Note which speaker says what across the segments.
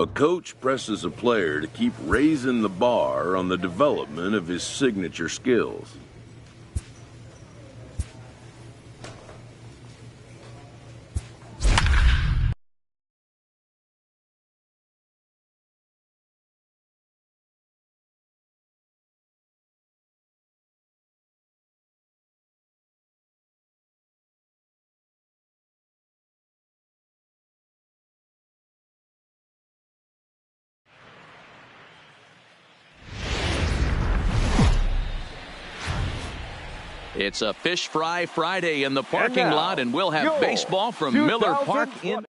Speaker 1: A coach presses a player to keep raising the bar on the development of his signature skills.
Speaker 2: It's a Fish Fry Friday in the parking lot, and we'll have baseball from Miller Park in.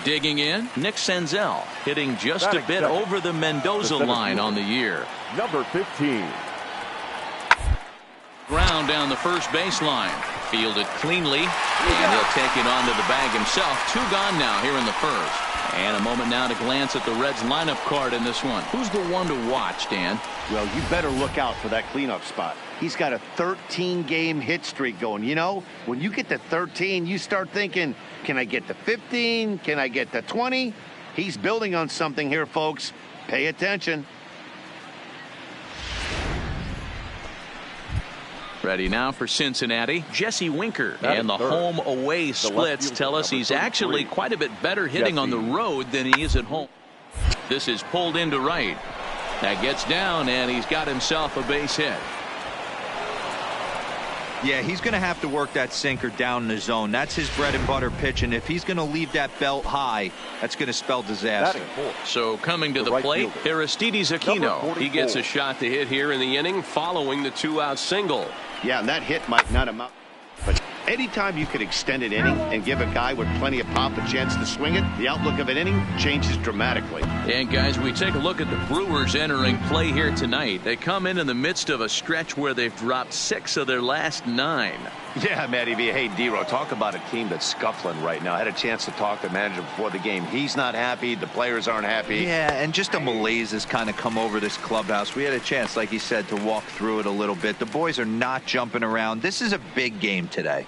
Speaker 2: Digging in, Nick Senzel hitting just a bit over the Mendoza line on the year.
Speaker 3: Number 15.
Speaker 2: Ground down the first baseline. Fielded cleanly, and he'll take it onto the bag himself. 2 gone now here in the first. And a moment now to glance at the Reds lineup card in this one. Who's the one to watch, Dan?
Speaker 4: Well, you better look out for that cleanup spot. He's got a 13-game hit streak going. You know, when you get to 13, you start thinking, can I get to 15? Can I get to 20? He's building on something here, folks. Pay attention.
Speaker 2: Ready now for Cincinnati, Jesse Winker. And the home-away splits tell us he's actually quite a bit better hitting on the road than he is at home. This is pulled into right. That gets down, and he's got himself a base hit.
Speaker 5: Yeah, he's going to have to work that sinker down in the zone. That's his bread and butter pitch, and if he's going to leave that belt high, that's going to spell disaster.
Speaker 2: So coming to the plate, Aristides Aquino. He gets a shot to hit here in the inning following the 2-out single.
Speaker 4: Yeah, and that hit might not amount, but anytime you can extend an inning and give a guy with plenty of pop a chance to swing it, the outlook of an inning changes dramatically.
Speaker 2: And guys, we take a look at the Brewers entering play here tonight. They come in the midst of a stretch where they've dropped 6 of their last 9.
Speaker 4: Yeah, Matty V. Hey, D-Row, talk about a team that's scuffling right now. I had a chance to talk to the manager before the game. He's not happy. The players aren't happy.
Speaker 5: Yeah, and just a malaise has kind of come over this clubhouse. We had a chance, like he said, to walk through it a little bit. The boys are not jumping around. This is a big game today.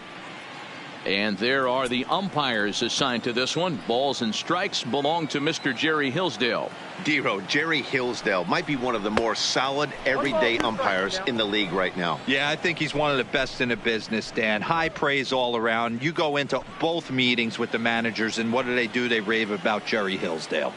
Speaker 2: And there are the umpires assigned to this one. Balls and strikes belong to Mr. Jerry Hillsdale.
Speaker 4: D-Row, Jerry Hillsdale might be one of the more solid everyday umpires in the league right now.
Speaker 5: Yeah, I think he's one of the best in the business, Dan. High praise all around. You go into both meetings with the managers, and what do? They rave about Jerry Hillsdale.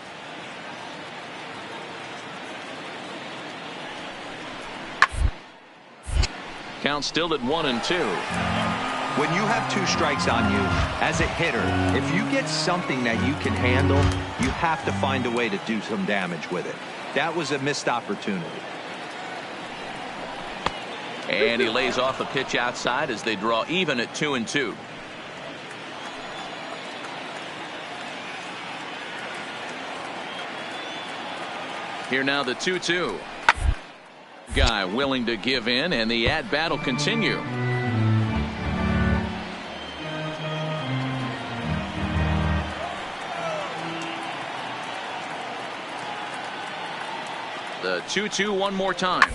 Speaker 2: Count still at 1-2.
Speaker 5: When you have 2 strikes on you, as a hitter, if you get something that you can handle, you have to find a way to do some damage with it. That was a missed opportunity.
Speaker 2: And he lays off a pitch outside as they draw even at 2-2. Here now the 2-2. Guy willing to give in, and the at-bat will continue. The 2-2 one more time.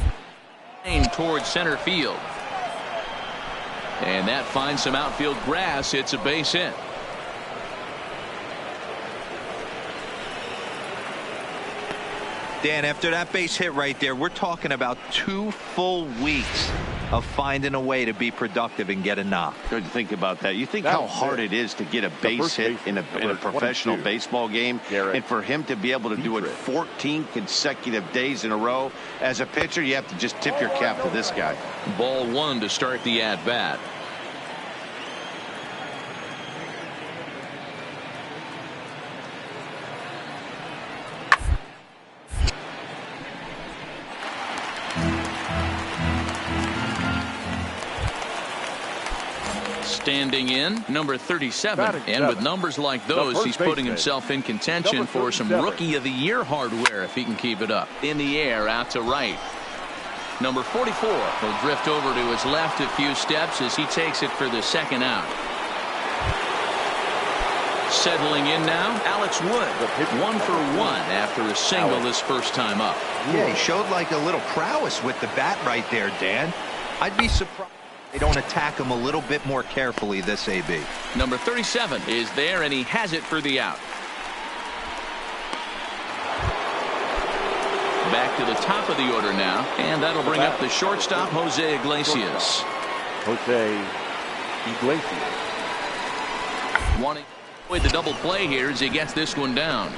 Speaker 2: Towards center field. And that finds some outfield grass. It's a base hit.
Speaker 5: Dan, after that base hit right there, we're talking about 2 full weeks of finding a way to be productive and get a knock.
Speaker 4: Good to think about that. You think how hard it is to get a base hit in a professional baseball game, and for him to be able to do it 14 consecutive days in a row. As a pitcher, you have to just tip your cap to this guy.
Speaker 2: Ball 1 to start the at-bat. Standing in, number 37. And with numbers like those, he's putting himself in contention for some Rookie of the Year hardware if he can keep it up. In the air, out to right. Number 44 will drift over to his left a few steps as he takes it for the second out. Settling in now, Alex Wood. 1 for 1 after a single his first time up.
Speaker 5: Yeah, he showed like a little prowess with the bat right there, Dan. I'd be surprised they don't attack him a little bit more carefully this AB.
Speaker 2: Number 37 is there, and he has it for the out. Back to the top of the order now, and that'll bring up the shortstop, Jose Iglesias. Wanting with the double play here as he gets this one down.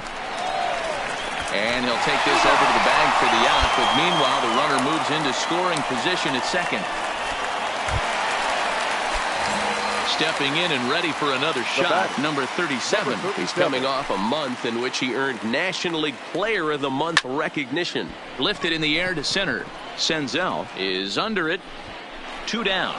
Speaker 2: And he'll take this over to the bag for the out, but meanwhile the runner moves into scoring position at second. Stepping in and ready for another shot, number 37.
Speaker 3: He's coming off a month in which he earned National League Player of the Month recognition.
Speaker 2: Lifted in the air to center. Senzel is under it. 2 down.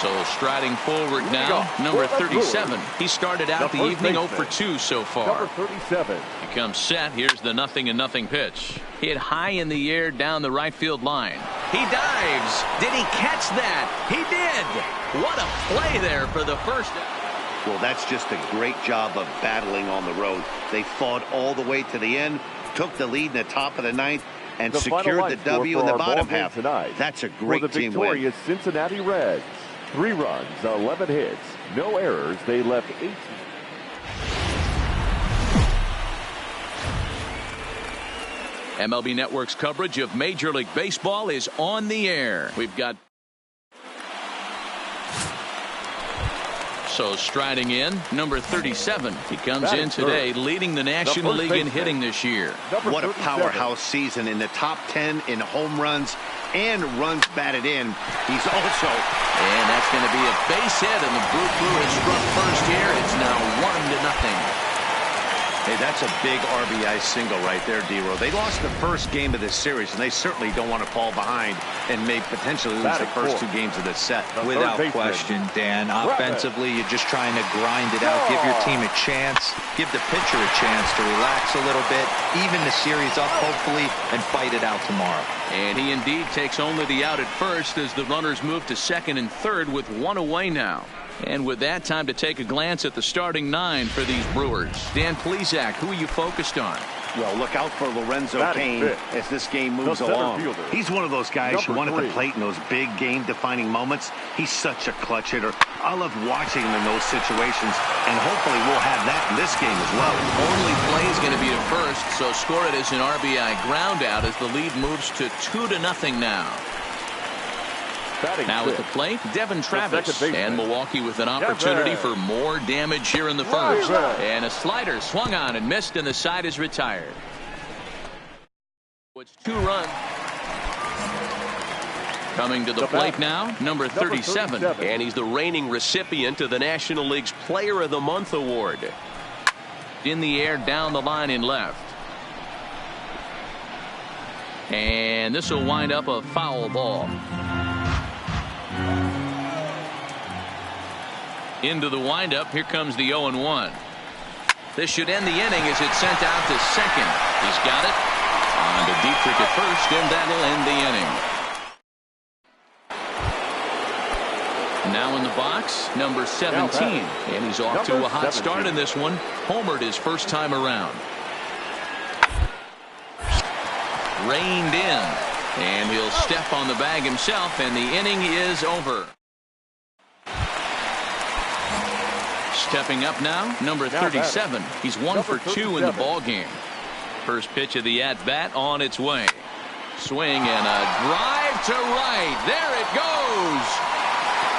Speaker 2: So striding forward now, number 37. He started out the evening 0 for 2 so far.
Speaker 6: Number 37.
Speaker 2: He comes set. Here's the 0-0 pitch. Hit high in the air down the right field line. He dives. Did he catch that? He did. What a play there for the first.
Speaker 4: Well, that's just a great job of battling on the road. They fought all the way to the end, took the lead in the top of the ninth, and secured the W in the bottom half. That's a great team win.
Speaker 6: For the victorious Cincinnati Reds. 3 runs, 11 hits, no errors. They left 18.
Speaker 2: MLB Network's coverage of Major League Baseball is on the air. We've got. So striding in, number 37. He comes in today leading the National League in hitting this year.
Speaker 4: What a powerhouse season in the top 10 in home runs and runs batted in. He's also.
Speaker 2: And that's going to be a base hit, and the Brew Crew has struck first here. It's now 1-0.
Speaker 4: Hey, that's a big RBI single right there, D-Row. They lost the first game of this series, and they certainly don't want to fall behind and may potentially lose the first 2 games of this set.
Speaker 5: Without question, Dan. Offensively, you're just trying to grind it out, give your team a chance, give the pitcher a chance to relax a little bit, even the series up, hopefully, and fight it out tomorrow.
Speaker 2: And he indeed takes only the out at first as the runners move to second and third with 1 away now. And with that, time to take a glance at the starting 9 for these Brewers. Dan Plesac, who are you focused on?
Speaker 4: Well, look out for Lorenzo Cain as this game moves along. He's one of those guys who won at the plate in those big game-defining moments. He's such a clutch hitter. I love watching him in those situations, and hopefully we'll have that in this game as well.
Speaker 2: Only play is going to be at first, so score it as an RBI ground out as the lead moves to 2-0 now. Now at the plate, Devin Travis, and Milwaukee with an opportunity for more damage here in the first. And a slider swung on and missed, and the side is retired. It's 2 runs. Coming to the plate now, number 37.
Speaker 3: And he's the reigning recipient of the National League's Player of the Month award.
Speaker 2: In the air, down the line in left. And this will wind up a foul ball. Into the windup, here comes the 0-1. This should end the inning as it's sent out to second. He's got it. On to Dietrich at first, and that'll end the inning. Now in the box, number 17. And he's off to a hot start in this one. Homered his first time around. Reined in. And he'll step on the bag himself, and the inning is over. Stepping up now, number 37. He's 1 for 2 in the ball game. First pitch of the at-bat on its way. Swing and a drive to right. There it goes.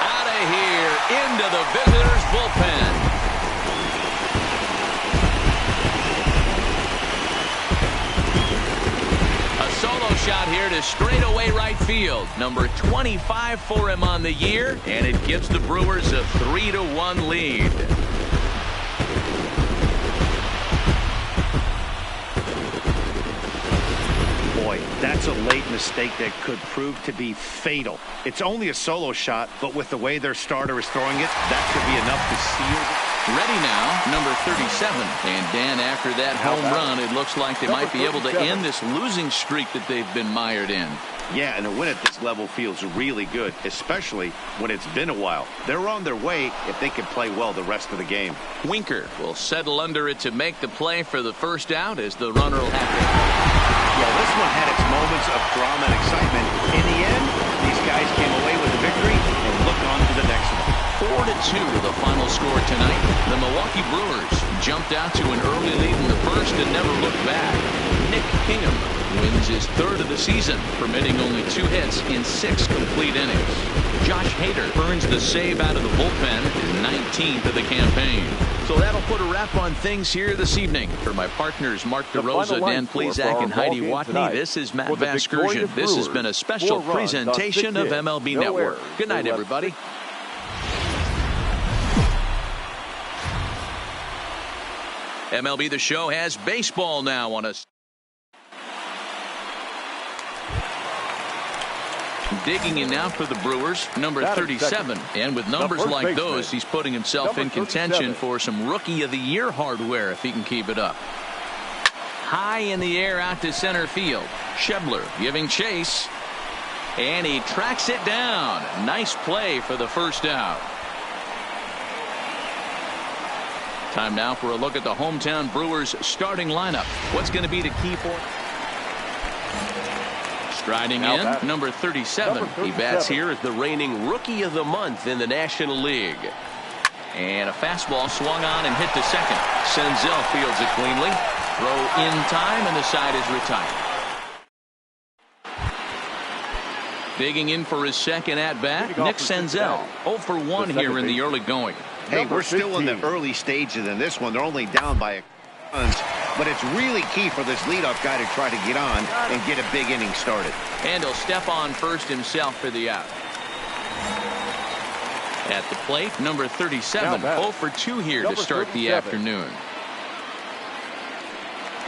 Speaker 2: Out of here into the visitors' bullpen. A solo shot here to straightaway right field. Number 25 for him on the year, and it gives the Brewers a 3-1 lead.
Speaker 4: That's a late mistake that could prove to be fatal. It's only a solo shot, but with the way their starter is throwing it, that could be enough to seal.
Speaker 2: Ready now, number 37. And Dan, after that home run, it looks like they might be able to end this losing streak that they've been mired in.
Speaker 4: Yeah, and a win at this level feels really good, especially when it's been a while. They're on their way if they can play well the rest of the game.
Speaker 2: Winker will settle under it to make the play for the first out as the runner will have to.
Speaker 4: Yeah, this one had its moments of drama and excitement. In the end, these guys came away with a victory and look on to the next one.
Speaker 2: 4-2 the final score tonight. The Milwaukee Brewers jumped out to an early lead in the first and never looked back. Nick Kingham wins his third of the season, permitting only 2 hits in 6 complete innings. Josh Hader earns the save out of the bullpen, his 19th of the campaign. So that'll put a wrap on things here this evening. For my partners, Mark DeRosa, Dan Plesac, and Heidi Watney, this is Matt Vasgersian. This has been a special presentation of MLB Network. Good night, everybody. MLB The Show has baseball now on us. Digging in now for the Brewers, number 37. And with numbers like those, he's putting himself in contention for some Rookie of the Year hardware if he can keep it up. High in the air out to center field. Schebler giving chase. And he tracks it down. Nice play for the first out. Time now for a look at the hometown Brewers starting lineup. What's going to be the key for? Striding in, number 37.
Speaker 3: He bats here as the reigning Rookie of the Month in the National League.
Speaker 2: And a fastball swung on and hit to second. Senzel fields it cleanly. Throw in time, and the side is retired. Digging in for his second at-bat, Nick Senzel. 0 for 1 here in the early going.
Speaker 4: Hey, we're still in the early stages in this one. They're only down by a runs, but it's really key for this leadoff guy to try to get on and get a big inning started.
Speaker 2: And he'll step on first himself for the out. At the plate, number 37. 0 for 2 here to start the afternoon.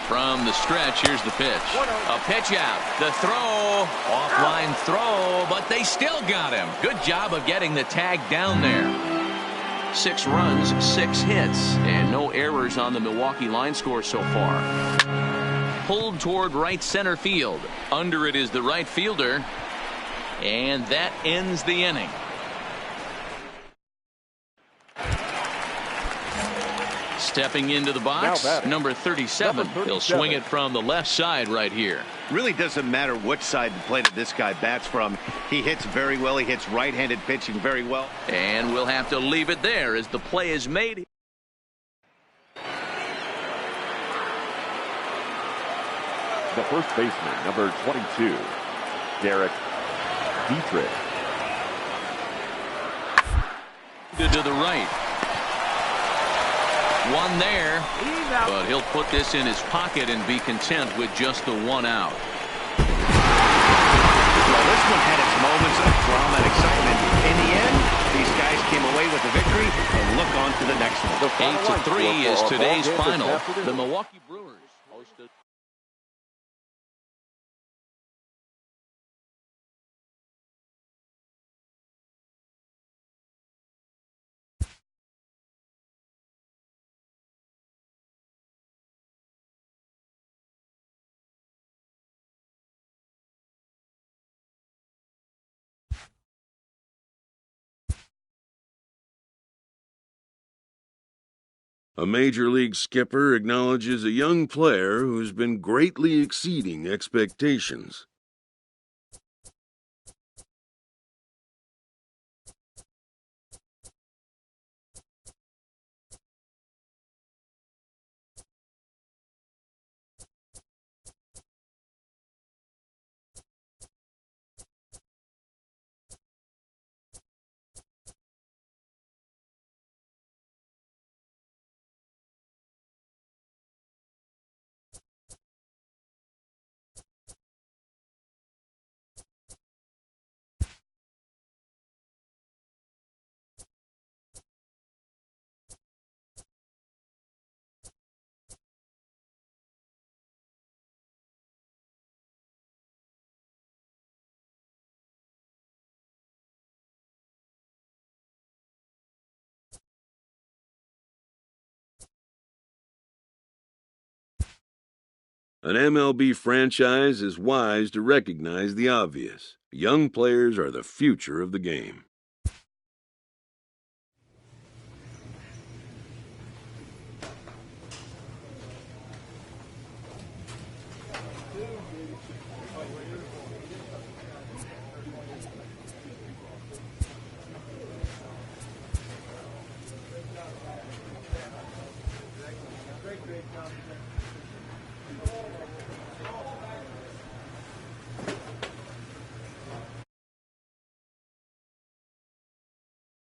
Speaker 2: From the stretch, here's the pitch. A pitch out. The throw. Offline throw, but they still got him. Good job of getting the tag down there. 6 runs, 6 hits, and no errors on the Milwaukee line score so far. Pulled toward right center field. Under it is the right fielder, and that ends the inning. Stepping into the box, number 37. He'll swing it from the left side right here.
Speaker 4: Really doesn't matter which side of the plate this guy bats from. He hits very well. He hits right-handed pitching very well.
Speaker 2: And we'll have to leave it there as the play is made.
Speaker 6: The first baseman, number 22, Derek Dietrich.
Speaker 2: To the right. One there, but he'll put this in his pocket and be content with just the 1 out.
Speaker 4: Well, this one had its moments of drama and excitement. In the end, these guys came away with a victory and look on to the next one.
Speaker 2: 8-3 is today's final. The Milwaukee Brewers hosted.
Speaker 1: A major league skipper acknowledges a young player who's been greatly exceeding expectations. An MLB franchise is wise to recognize the obvious. Young players are the future of the game.